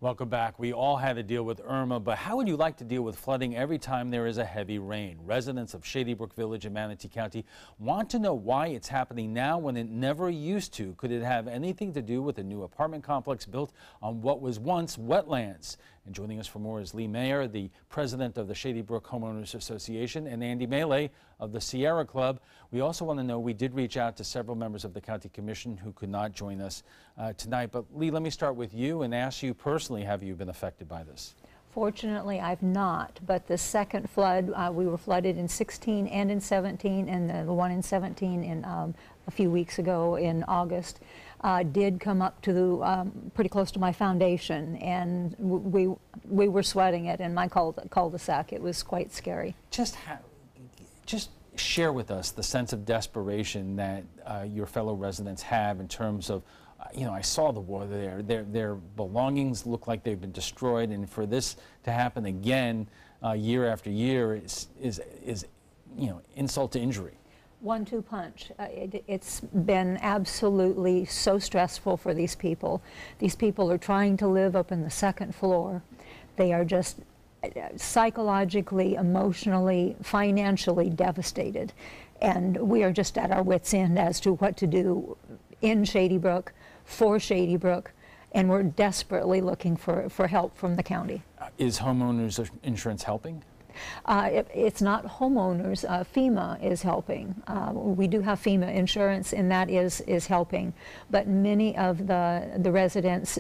Welcome back. We all had to deal with Irma, but how would you like to deal with flooding every time there is a heavy rain? Residents of Shadybrook Village in Manatee County want to know why it's happening now when it never used to. Could it have anything to do with a new apartment complex built on what was once wetlands? And joining us for more is Lee Mayer, the president of the Shadybrook Homeowners Association, and Andy Mealy of the Sierra Club. We also want to know, we did reach out to several members of the County Commission who could not join us tonight. But Lee, let me start with you and ask you personally, have you been affected by this? Fortunately, I've not, but the second flood, we were flooded in 16 and in 17, and the one in 17 in a few weeks ago in August did come up to pretty close to my foundation, and we were sweating it in my cul-de-sac. It was quite scary. Just share with us the sense of desperation that your fellow residents have in terms of, I saw the water there. Their belongings look like they've been destroyed, and for this to happen again year after year is insult to injury. 1-2 punch. It's been absolutely so stressful for these people. These people are trying to live up in the second floor. They are just psychologically, emotionally, financially devastated. And we are just at our wits' end as to what to do in Shadybrook, for Shadybrook, and we're desperately looking for help from the county. Is homeowners insurance helping? It's not homeowners. FEMA is helping. We do have FEMA insurance, and that is helping. But many of the residents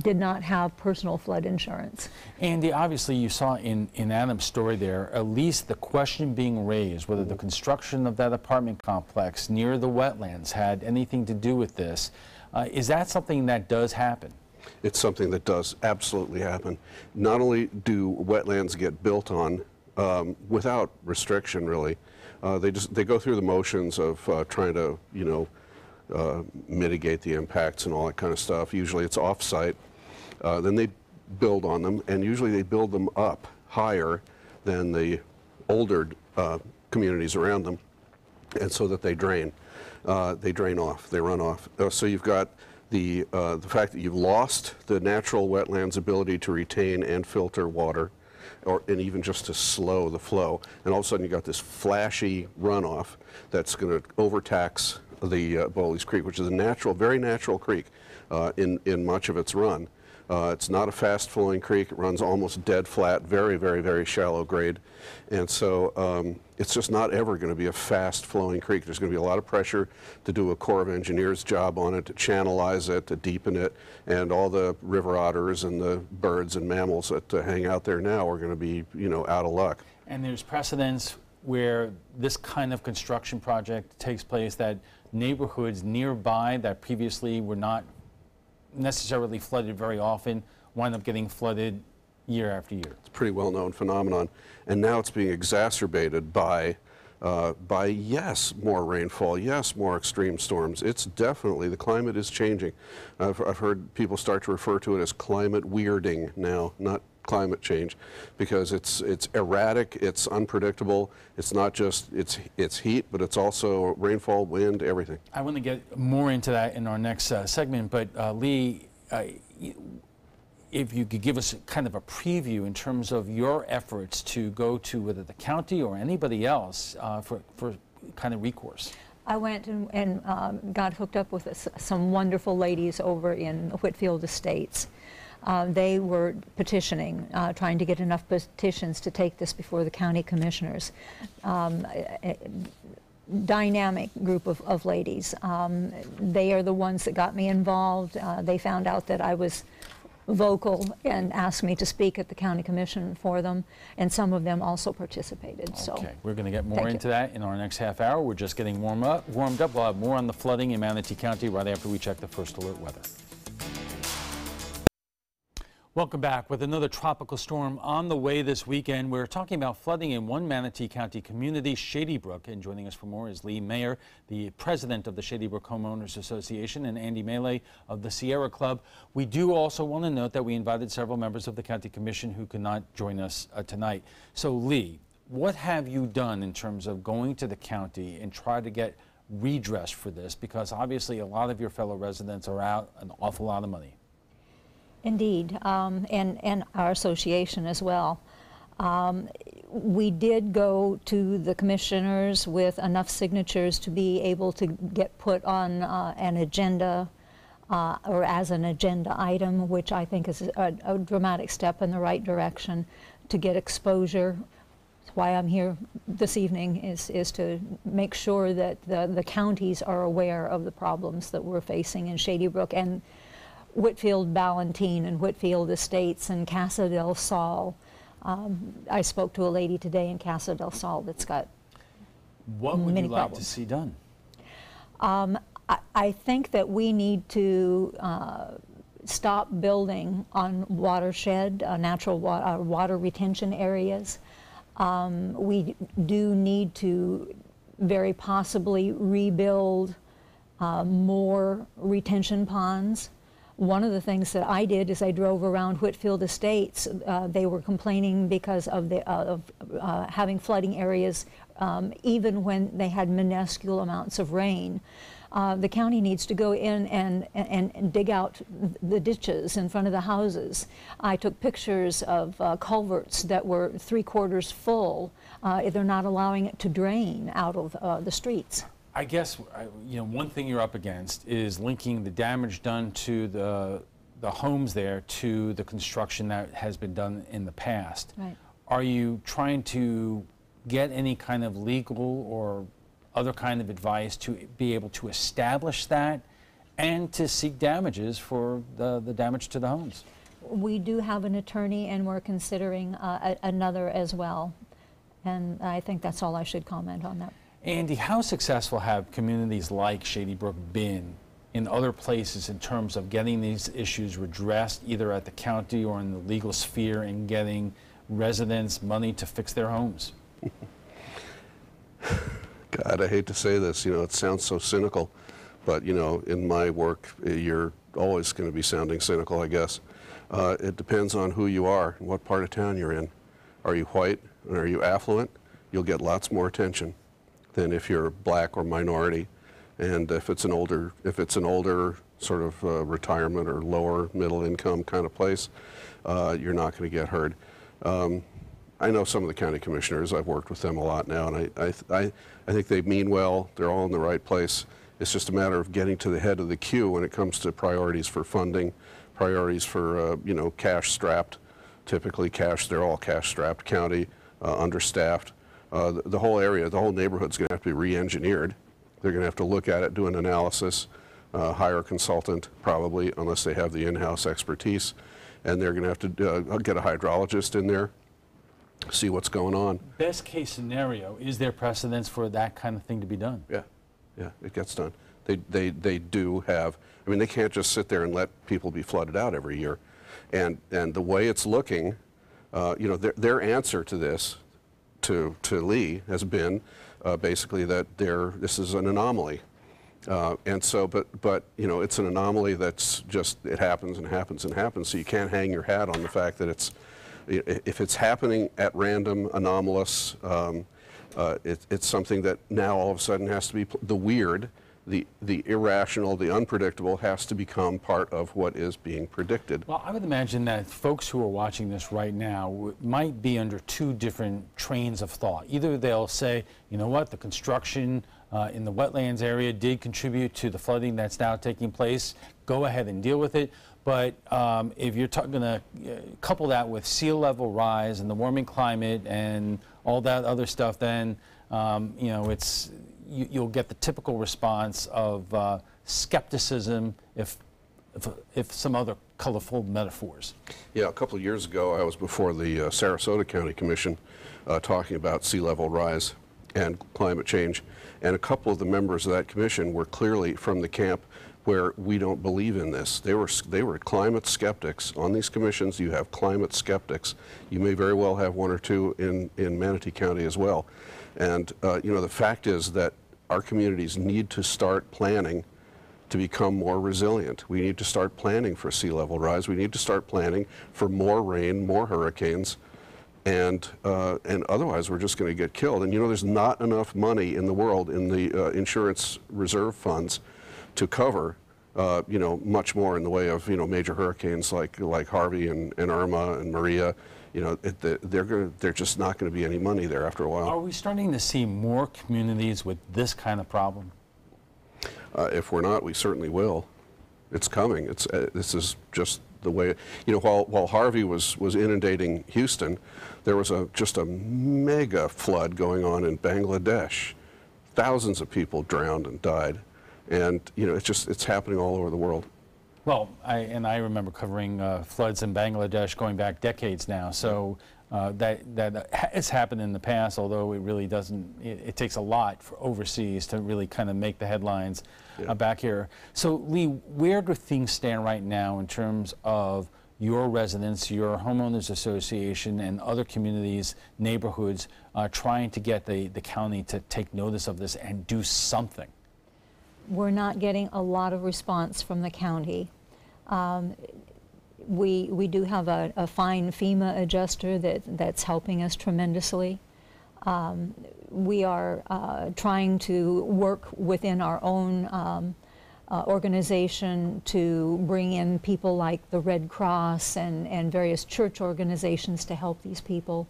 did not have personal flood insurance. Andy, obviously you saw in Adam's story there, at least the question being raised whether the construction of that apartment complex near the wetlands had anything to do with this. Is that something that does happen? It's something that does absolutely happen. Not only do wetlands get built on without restriction, really, they go through the motions of trying to, mitigate the impacts and all that kind of stuff. Usually it's off-site. Then they build on them, and usually they build them up higher than the older communities around them, and so that they drain off, they run off. So you've got the fact that you've lost the natural wetlands' ability to retain and filter water, and even just to slow the flow, and all of a sudden you got this flashy runoff that's going to overtax the Bowley's Creek, which is a natural, very natural creek in much of its run. It's not a fast-flowing creek. It runs almost dead flat, very, very, very shallow grade. And so it's just not ever going to be a fast-flowing creek. There's going to be a lot of pressure to do a Corps of Engineers job on it, to channelize it, to deepen it, and all the river otters and the birds and mammals that hang out there now are going to be, out of luck. And there's precedents where this kind of construction project takes place, that neighborhoods nearby that previously were not necessarily flooded very often wind up getting flooded year after year. It's a pretty well-known phenomenon, and now it's being exacerbated by yes, more rainfall, yes, more extreme storms. It's definitely, the climate is changing. I've heard people start to refer to it as climate weirding now, not climate change, because it's erratic, it's unpredictable. It's not just it's heat, but it's also rainfall, wind, everything. I want to get more into that in our next segment, but Lee, if you could give us kind of a preview in terms of your efforts to go to whether the county or anybody else for kind of recourse. I went and got hooked up with some wonderful ladies over in Whitfield Estates. They were petitioning, trying to get enough petitions to take this before the county commissioners. Dynamic group of ladies. They are the ones that got me involved. They found out that I was vocal and asked me to speak at the county commission for them, and some of them also participated. Okay, so we're going to get more into that in our next half hour. We're just getting warmed up. We'll have more on the flooding in Manatee County right after we check the first alert weather. Welcome back. With another tropical storm on the way this weekend, we're talking about flooding in one Manatee County community, Shadybrook. And joining us for more is Lee Mayer, the president of the Shadybrook Homeowners Association, and Andy Mealy of the Sierra Club. We do also want to note that we invited several members of the County Commission who could not join us tonight. So Lee, what have you done in terms of going to the county and try to get redress for this? Because obviously a lot of your fellow residents are out an awful lot of money. Indeed, and our association as well. We did go to the commissioners with enough signatures to be able to get put on an agenda or as an agenda item, which I think is a dramatic step in the right direction to get exposure. That's why I'm here this evening, is to make sure that the counties are aware of the problems that we're facing in Shadybrook and Whitfield Ballantine and Whitfield Estates and Casa del Sol. I spoke to a lady today in Casa del Sol that's got What would you many like problems. to see done? I think that we need to stop building on watershed, natural water retention areas. We do need to very possibly rebuild more retention ponds. One of the things that I did is I drove around Whitfield Estates. They were complaining because of having flooding areas even when they had minuscule amounts of rain. The county needs to go in and dig out the ditches in front of the houses. I took pictures of culverts that were 3/4 full. They're not allowing it to drain out of the streets. I guess one thing you're up against is linking the damage done to the homes there to the construction that has been done in the past. Right. Are you trying to get any kind of legal or other kind of advice to be able to establish that and to seek damages for the damage to the homes? We do have an attorney, and we're considering another as well. And I think that's all I should comment on that. Andy, how successful have communities like Shadybrook been in other places in terms of getting these issues redressed, either at the county or in the legal sphere, and getting residents money to fix their homes? God, I hate to say this, it sounds so cynical, but, in my work, you're always going to be sounding cynical, I guess. It depends on who you are and what part of town you're in. Are you white and are you affluent? You'll get lots more attention than if you're black or minority. And if it's an older sort of retirement or lower middle income kind of place, you're not going to get heard. I know some of the county commissioners. I've worked with them a lot now, and I think they mean well. They're all in the right place. It's just a matter of getting to the head of the queue when it comes to priorities for funding, priorities for cash-strapped, typically they're all cash-strapped county, understaffed. The whole area, the whole neighborhood's going to have to be re-engineered. They're going to have to look at it, do an analysis, hire a consultant probably, unless they have the in-house expertise, and they're going to have to get a hydrologist in there, see what's going on. Best case scenario, is there precedence for that kind of thing to be done? Yeah, it gets done. They do have, they can't just sit there and let people be flooded out every year. And the way it's looking, their answer to this, to Lee, has been basically that this is an anomaly. And so, but it's an anomaly that's just, it happens and happens and happens, so you can't hang your hat on the fact that if it's happening at random, anomalous, it's something that now all of a sudden has to be, the weird, the irrational, the unpredictable has to become part of what is being predicted. Well, I would imagine that folks who are watching this right now might be under two different trains of thought. Either they'll say, you know what, the construction in the wetlands area did contribute to the flooding that's now taking place. Go ahead and deal with it. But if you're going to couple that with sea level rise and the warming climate and all that other stuff, then you'll get the typical response of skepticism, if some other colorful metaphors. Yeah, a couple of years ago, I was before the Sarasota County Commission talking about sea level rise and climate change, and a couple of the members of that commission were clearly from the camp where we don't believe in this. They were climate skeptics. On these commissions, you have climate skeptics. You may very well have one or two in Manatee County as well. And the fact is that our communities need to start planning to become more resilient. We need to start planning for sea level rise. We need to start planning for more rain, more hurricanes, and otherwise we're just going to get killed. And there's not enough money in the world in the insurance reserve funds to cover you know, much more in the way of, you know, major hurricanes like Harvey and Irma and Maria. You know, they're just not going to be any money there after a while. Are we starting to see more communities with this kind of problem? If we're not, we certainly will. It's coming. This is just the way. You know, while Harvey was inundating Houston, there was just a mega flood going on in Bangladesh. Thousands of people drowned and died, and you know, it's happening all over the world. Well, I remember covering floods in Bangladesh going back decades now. So that has happened in the past, although it really doesn't. It takes a lot for overseas to really kind of make the headlines back here. So, Lee, where do things stand right now in terms of your residents, your homeowners association, and other communities, neighborhoods, trying to get the county to take notice of this and do something? We're not getting a lot of response from the county. We do have a fine FEMA adjuster that's helping us tremendously. We are trying to work within our own organization to bring in people like the Red Cross and various church organizations to help these people.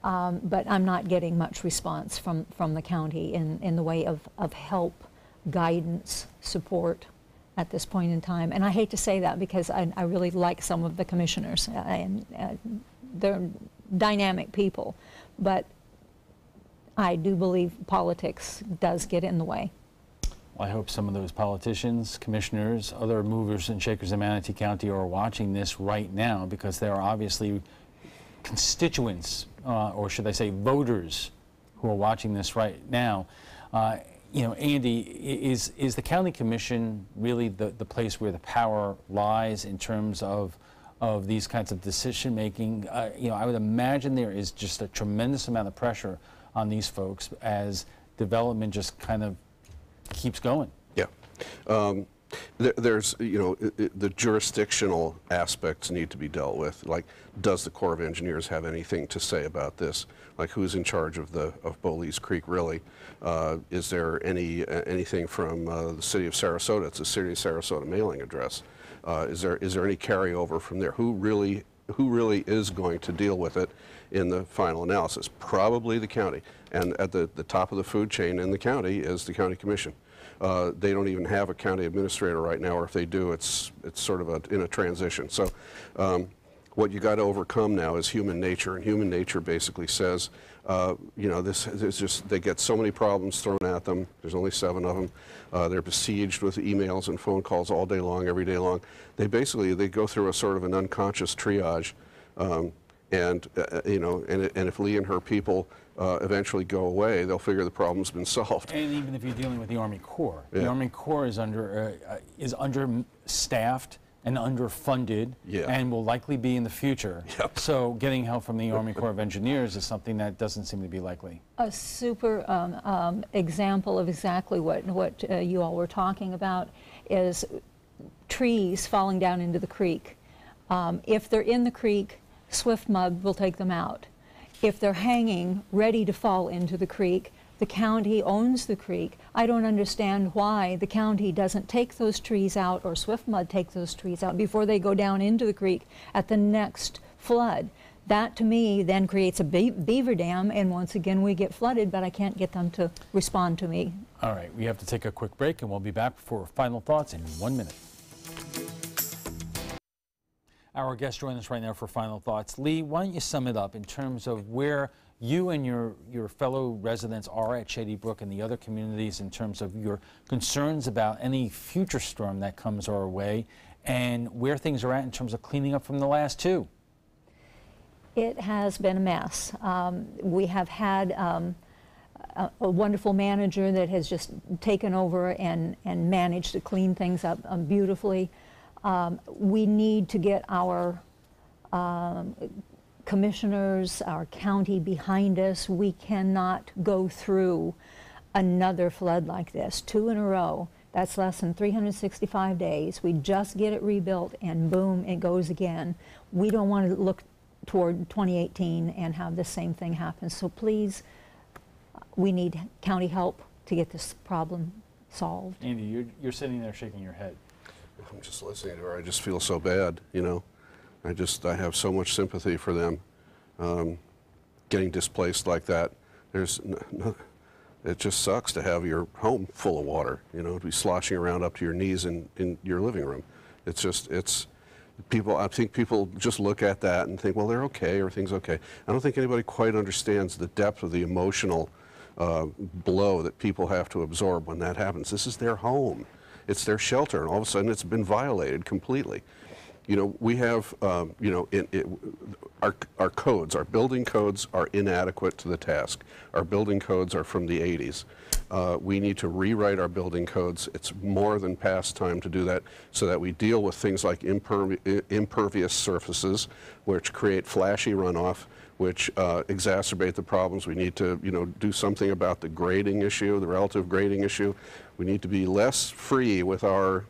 But I'm not getting much response from the county in the way of help, guidance, support at this point in time. And I hate to say that because I really like some of the commissioners, and they're dynamic people, but I do believe politics does get in the way. Well, I hope some of those politicians, commissioners, other movers and shakers in Manatee County are watching this right now, because there are obviously constituents, or should I say voters, who are watching this right now. You know, Andy, is the county commission really the place where the power lies in terms of these kinds of decision making? You know, I would imagine there is just a tremendous amount of pressure on these folks as development just kind of keeps going. Yeah. There's, you know, the jurisdictional aspects need to be dealt with. Like, does the Corps of Engineers have anything to say about this? Like, who's in charge of Bowlees Creek, really? Is there anything from the city of Sarasota? It's a city of Sarasota mailing address. Is there any carryover from there? Who really is going to deal with it in the final analysis? Probably the county. And at the top of the food chain in the county is the county commission. They don't even have a county administrator right now, or if they do, it's sort of in a transition. So what you got to overcome now is human nature, and human nature basically says, you know, they get so many problems thrown at them. There's only 7 of them. They're besieged with emails and phone calls all day long, every day long. They go through a sort of an unconscious triage, and you know, and if Lee and her people eventually go away, they'll figure the problem's been solved. And even if you're dealing with the Army Corps, the Army Corps is understaffed and underfunded, and will likely be in the future. Yep. So getting help from the Army Corps of Engineers is something that doesn't seem to be likely. A super example of exactly what you all were talking about is trees falling down into the creek. If they're in the creek, swift mud will take them out. If they're hanging, ready to fall into the creek, the county owns the creek. I don't understand why the county doesn't take those trees out, or swift mud take those trees out before they go down into the creek at the next flood. That, to me, then creates a beaver dam, and once again we get flooded, but I can't get them to respond to me. All right, we have to take a quick break, and we'll be back for final thoughts in 1 minute. Our guests join us right now for final thoughts. Lee, why don't you sum it up in terms of where you and your fellow residents are at Shadybrook and the other communities in terms of your concerns about any future storm that comes our way, and where things are at in terms of cleaning up from the last 2? It has been a mess. We have had a wonderful manager that has just taken over and managed to clean things up beautifully. We need to get our commissioners, our county behind us. We cannot go through another flood like this, 2 in a row. That's less than 365 days. We just get it rebuilt and boom, it goes again. We don't want to look toward 2018 and have the same thing happen. So please, we need county help to get this problem solved. Andy, you're sitting there shaking your head. I'm just listening to her. I just feel so bad, you know. I have so much sympathy for them getting displaced like that. It just sucks to have your home full of water, you know, to be sloshing around up to your knees in your living room. I think people just look at that and think, well, they're okay, everything's okay. I don't think anybody quite understands the depth of the emotional blow that people have to absorb when that happens. This is their home. It's their shelter, and all of a sudden it's been violated completely. You know, we have, you know, our codes, our building codes are inadequate to the task. Our building codes are from the 80s. We need to rewrite our building codes. It's more than past time to do that so that we deal with things like impervious surfaces, which create flashy runoff, which exacerbate the problems. We need to, you know, do something about the grading issue, the relative grading issue. We need to be less free with our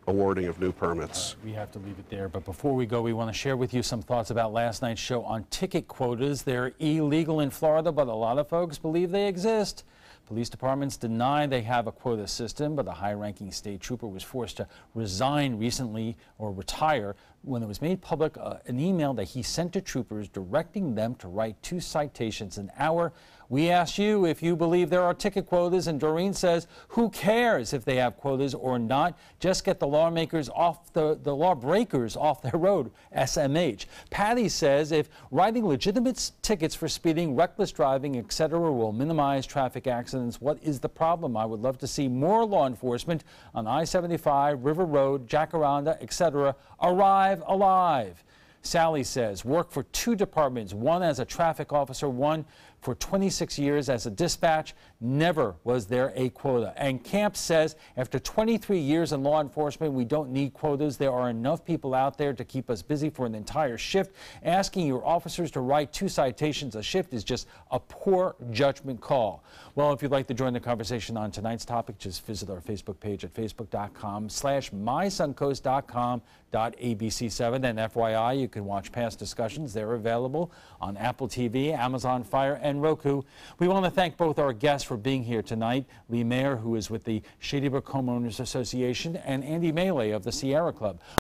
awarding of new permits. We have to leave it there, but before we go, we want to share with you some thoughts about last night's show on ticket quotas. They're illegal in Florida, but a lot of folks believe they exist. Police departments deny they have a quota system, but a high-ranking state trooper was forced to resign recently or retire when it was made public an email that he sent to troopers directing them to write 2 citations an hour. We asked you if you believe there are ticket quotas, and Doreen says, who cares if they have quotas or not? Just get the lawmakers off the lawbreakers off their road, SMH. Patty says if writing legitimate tickets for speeding, reckless driving, etc. will minimize traffic accidents, what is the problem? I would love to see more law enforcement on I-75, River Road, Jacaranda, etc. arrive alive. Sally says, work for 2 departments, one as a traffic officer, one for 26 years as a dispatch. Never was there a quota. And Camp says, after 23 years in law enforcement, we don't need quotas. There are enough people out there to keep us busy for an entire shift. Asking your officers to write 2 citations a shift is just a poor judgment call. Well, if you'd like to join the conversation on tonight's topic, just visit our Facebook page at facebook.com/mysuncoast.com.abc7. And FYI, you can watch past discussions. They're available on Apple TV, Amazon Fire, and Roku. We want to thank both our guests for being here tonight. Lee Mayer, who is with the Shadybrook Homeowners Association, and Andy Melee of the Sierra Club.